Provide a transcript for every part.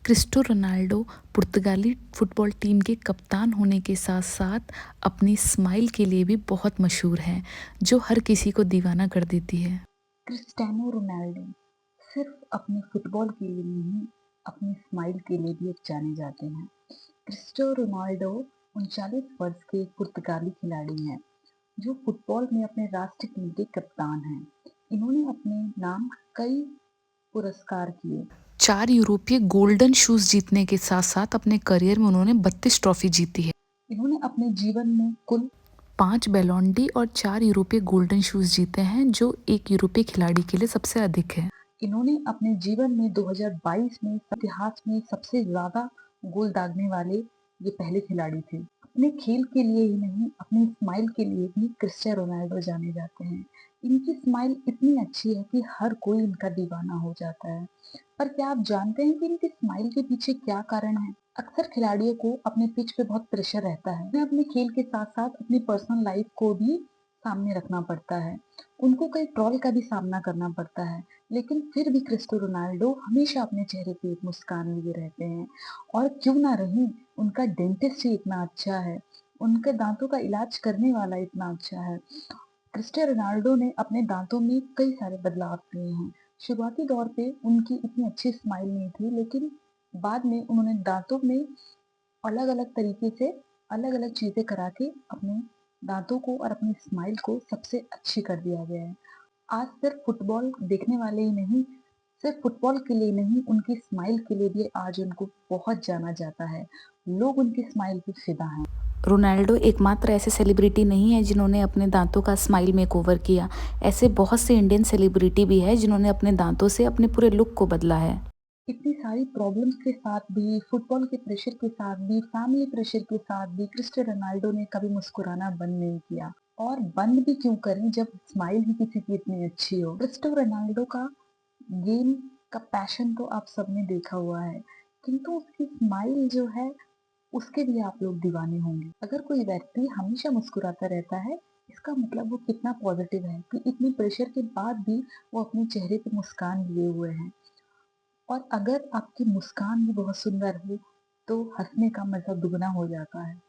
Christo Ronaldo पुर्तगाली football team के कप्तान होने के साथ-साथ अपनी स्माइल के लिए भी बहुत मशहूर हैं, जो हर किसी को दीवाना कर देती है। क्रिस्टियानो रोनाल्डो सिर्फ अपने फुटबॉल के लिए नहीं, अपनी स्माइल के लिए भी जाने जाते हैं। क्रिस्टियानो रोनाल्डो 39 वर्ष के पुर्तगाली खिलाड़ी हैं, जो फुटबॉल में अपने राष्ट्र टीम के कप्तान हैं। इन्होंने अपने नाम कई पुरस्कार किए। 4 यूरोपीय गोल्डन शूज़ जीतने के साथ-साथ अपने करियर में उन्होंने 32 ट्रॉफी जीती है। इन्होंने अपने जीवन में कुल 5 बैलोन डी और 4 यूरोपीय गोल्डन शूज़ जीते हैं, जो एक यूरोपीय खिलाड़ी के लिए सबसे अधिक है। इन्होंने अपने जीवन में 2022 में इतिहास में सबसे ज़्यादा गोल दागने वाले ये पहले खिलाड़ी थे। अपने खेल के लिए ही नहीं, अपनी स्माइल के लिए भी क्रिस्टियानो रोनाल्डो जाने जाते हैं। इनकी स्माइल इतनी अच्छी है कि हर कोई इनका दीवाना हो जाता है। पर क्या आप जानते हैं कि इनकी स्माइल के पीछे क्या कारण है? अक्सर खिलाड़ियों को अपने पिच पे बहुत प्रेशर रहता है। उन्हें अपने खेल के साथ-साथ अपनी पर्सनल लाइफ को भी सामने रखना पड़ता है। उनको कई ट्रोल का भी सामना करना पड़ता है। लेकिन फिर भी क्रिस्टियानो रोनाल्डो हमेशा अपने चेहरे पे एक मुस्कान लिए रहते हैं। और क्यों ना रही, उनका डेंटिस्ट ही इतना अच्छा है, उनके दांतों का इलाज करने वाला इतना अच्छा है। क्रिस्टियानो रोनाल्डो ने अपने दांतों में कई सारे बदलाव किए हैं। शुरुआती दौर पे उनकी इतनी अच्छी स्माइल नहीं थी, लेकिन बाद में उन्होंने दांतों में अलग अलग तरीके से अलग अलग चीजें करा के अपने दांतों को और अपनी स्माइल को सबसे अच्छी कर दिया गया है। आज सिर्फ फुटबॉल देखने वाले ही नहीं, सिर्फ फुटबॉल के लिए नहीं, उनकी स्माइल के लिए भी आज उनको बहुत जाना जाता है। लोग उनकी स्माइल पे फिदा हैं। रोनाल्डो एकमात्र ऐसे सेलिब्रिटी नहीं है जिन्होंने अपने दांतों का स्माइल मेकओवर किया। ऐसे बहुत से इंडियन सेलिब्रिटी भी हैं जिन्होंने अपने दांतों से अपने पूरे लुक को बदला है। इतनी सारी प्रॉब्लम्स के साथ भी, फुटबॉल के प्रेशर के साथ भी, फैमिली प्रेशर के साथ भी क्रिस्टियानो रोनाल्डो ने कभी मुस्कुराना बंद नहीं किया। और बंद भी क्यों करें जब स्माइल ही किसी की इतनी अच्छी हो। क्रिस्टियानो रोनाल्डो का गेम का पैशन तो आप सबने देखा हुआ है, किंतु उसकी स्माइल जो है उसके भी आप लोग दीवाने होंगे। अगर कोई व्यक्ति हमेशा मुस्कुराता रहता है, इसका मतलब वो कितना पॉजिटिव है कि इतने प्रेशर के बाद भी वो अपने चेहरे पे मुस्कान लिए हुए हैं। और अगर आपकी मुस्कान भी बहुत सुंदर हो, तो हंसने का मजा दुगना हो जाता है।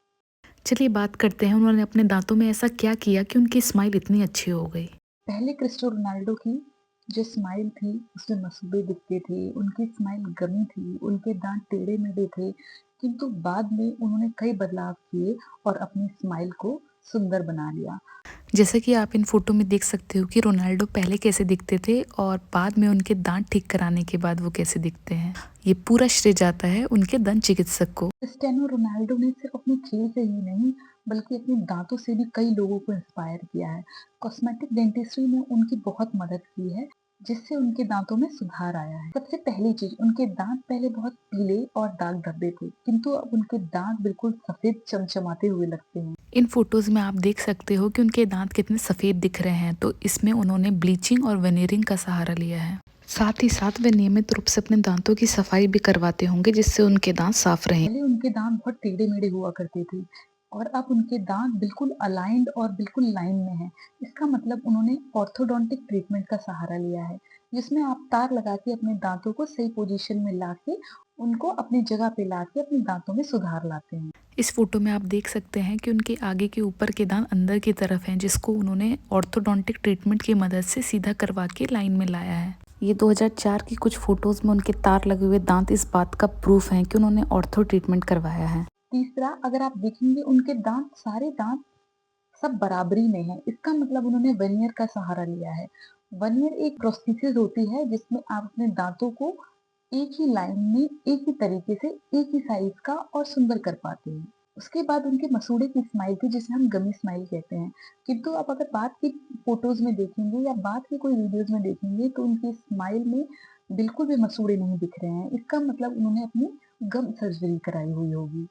चलिए बात करते हैं उन्होंने अपने दांतों में ऐसा क्या किया कि उनकी स्माइल इतनी अच्छी हो गई। पहले क्रिस्टियानो रोनाल्डो की जो स्माइल थी, उसमें मसूड़े दिखते थे, उनकी स्माइल गमी थी, उनके दांत टेढ़े मेढ़े थे, किंतु बाद में उन्होंने कई बदलाव किए और अपनी स्माइल को सुंदर बना लिया। जैसा कि आप इन फोटो में देख सकते हो कि रोनाल्डो पहले कैसे दिखते थे और बाद में उनके दांत ठीक कराने के बाद वो कैसे दिखते हैं। ये पूरा श्रेय जाता है उनके दंत चिकित्सक को। क्रिस्टियानो रोनाल्डो ने सिर्फ अपने खेल से ही नहीं, बल्कि अपने दांतों से भी कई लोगों को इंस्पायर किया है। कॉस्मेटिक डेंटिस्ट्री में उनकी बहुत मदद की है, जिससे उनके दांतों में सुधार आया है। सबसे पहली चीज, उनके दांत पहले बहुत पीले और दाग धब्बे थे, किंतु अब उनके दांत बिल्कुल सफेद चमचमाते हुए लगते हैं। इन फोटोज में आप देख सकते हो कि उनके दांत कितने सफ़ेद दिख रहे हैं, तो इसमें उन्होंने ब्लीचिंग और वेनेरिंग का सहारा लिया है। साथ ही साथ वे नियमित रूप से अपने दांतों की सफाई भी करवाते होंगे, जिससे उनके दांत साफ रहें। पहले उनके दांत बहुत टेढ़े मेढ़े हुआ करते थे, और अब उनके दांत बिल्कुल अलाइंड और बिल्कुल लाइन में है। इसका मतलब उन्होंने ऑर्थोडोंटिक ट्रीटमेंट का सहारा लिया है, जिसमें आप तार लगा के अपने दांतों को सही पोजीशन में लाके उनको अपनी जगह पे लाके अपने दांतों में सुधार लाते हैं। इस फोटो में आप देख सकते हैं कि उनके आगे के ऊपर के दांत अंदर की तरफ हैं, जिसको उन्होंने ऑर्थोडोंटिक ट्रीटमेंट की मदद से सीधा करवा के लाइन में लाया है। ये 2004 की कुछ फोटोज में उनके तार लगे हुए दांत इस बात का प्रूफ हैं कि उन्होंने ऑर्थो ट्रीटमेंट करवाया है। तीसरा, अगर आप देखेंगे उनके दांत, सारे दांत सब बराबरी में है। इसका मतलब उन्होंने वर्नियर का सहारा लिया है। वर्नियर एक प्रोस्थेसिस होती है, जिसमें आप अपने दांतों को एक ही लाइन में, एक ही तरीके से, एक ही साइज का और सुंदर कर पाते हैं। उसके बाद उनके मसूड़े की स्माइल थी, जिसे हम गमी स्माइल कहते हैं। किंतु आप अगर बाद की फोटोज में देखेंगे या बाद की कोई वीडियोज में देखेंगे, तो उनकी स्माइल में बिल्कुल भी मसूड़े नहीं दिख रहे हैं। इसका मतलब उन्होंने अपनी गम सर्जरी कराई हुई होगी।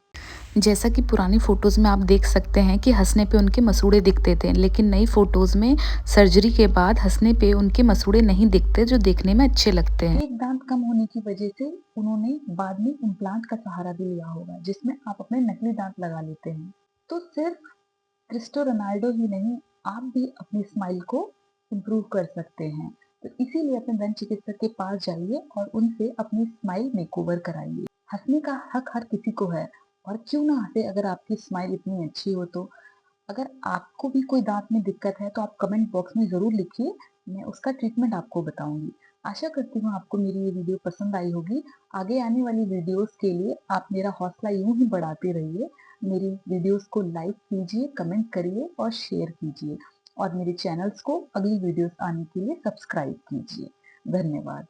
जैसा कि पुरानी फ़ोटोज़ में आप देख सकते हैं कि हँसने पे उनके मसूड़े दिखते थे, लेकिन नई फ़ोटोज़ में सर्जरी के बाद हँसने पे उनके मसूड़े नहीं दिखते, जो देखने में अच्छे लगते हैं। एक दांत कम होने की वजह से उन्होंने बाद में इम्प्लांट का सहारा भी लिया होगा, जिसमें आप अपने नकली दांत लगा लेते हैं। तो सिर्फ क्रिस्टियानो रोनाल्डो ही नहीं, आप भी अपनी स्माइल को इम्प्रूव कर सकते हैं। तो इसीलिए अपने दंत चिकित्सक के पास जाइए और उनसे अपनी स्माइल मेकओवर कराइए। हंसने का हक हर किसी को है, और क्यों ना हंसे अगर आपकी स्माइल इतनी अच्छी हो तो। अगर आपको भी कोई दांत में दिक्कत है तो आप कमेंट बॉक्स में ज़रूर लिखिए, मैं उसका ट्रीटमेंट आपको बताऊंगी। आशा करती हूँ आपको मेरी ये वीडियो पसंद आई होगी। आगे आने वाली वीडियोस के लिए आप मेरा हौसला यूं ही बढ़ाते रहिए। मेरी वीडियोस को लाइक कीजिए, कमेंट करिए और शेयर कीजिए, और मेरे चैनल्स को अगली वीडियोस आने के लिए सब्सक्राइब कीजिए। धन्यवाद।